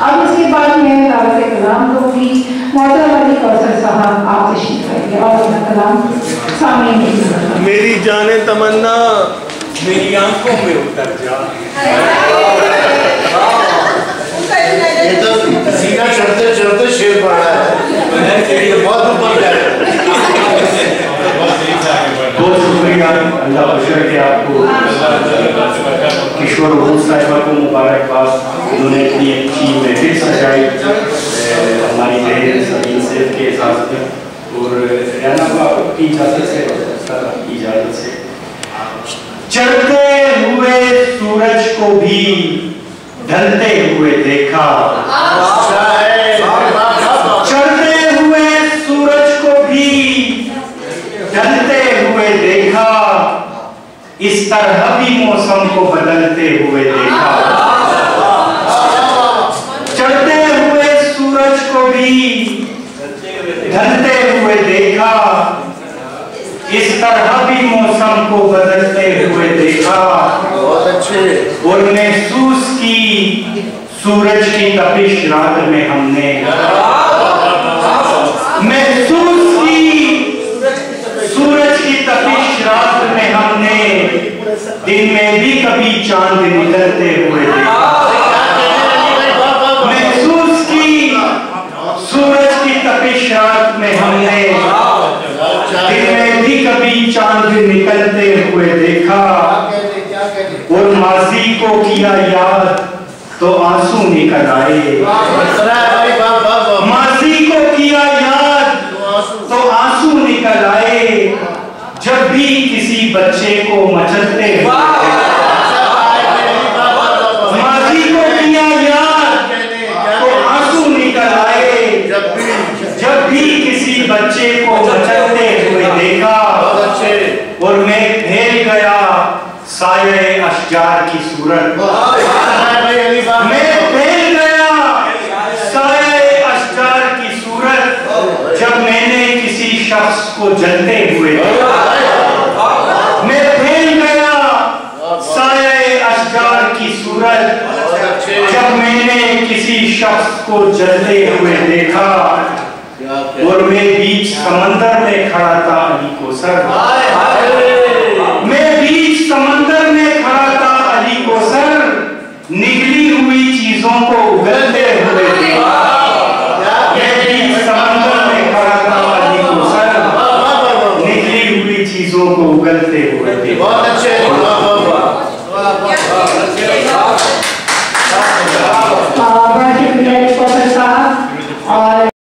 अब इसके बाद मैं दावत कलाम दूंगी। मोहतरम अली कौसर साहब आप तशरीफ लाइए और अपना कलाम सामने। मेरी जाने तमन्ना मेरी आंखों में उतर जा। ये तो सीना चढ़ते चढ़ते शेर पड़ा है, बहुत ऊपर जा रहा है। बहुत शुक्रिया, अल्लाह बशर के आपको किशोर हुसैन साहिबा को मुबारकबाद। उन्होंने इतनी अच्छी महफिल सजाई हमारी बहन सलीम सेफ के इजाज़त और रैना की इजाज़त से चढ़ते हुए सूरज को भी ढलते हुए देखा। चढ़ते हुए सूरज को भी ढलते हुए देखा, इस तरह भी मौसम को बदलते हुए देखा। चढ़ते हुए सूरज को भी ढलते हुए देखा, इस तरह भी मौसम को बदलते हुए देखा। बहुत अच्छे। और महसूस की सूरज की तपिश रात में हमने, महसूस की सूरज की तपिश रात में हमने, दिन में भी कभी चांद निकलते हुए देखा। महसूस की सूरज की तपिश रात में हमने, दिन में भी कभी चांद निकलते हुए देखा। और माजी को किया याद तो आंसू निकल आए। माजी को किया याद तो आंसू निकल आए, जब भी किसी बच्चे को मचलते हुए। माजी को किया याद तो आंसू निकल आए, जब भी किसी बच्चे को मचलते हुए देखा। और मैं फैल गया साये अशजार की सूरत। मैं फैल गया साये अशजार की सूरत, जब मैंने किसी शख्स को जलते हुए देखा। मैं फैल गया साये अशजार की सूरत, जब मैंने किसी शख्स को जलते हुए देखा। और मैं बीच समंदर में खड़ा था अली कौसर। मैं बीच समंदर में खड़ा था अली कौसर, निगली हुई चीजों को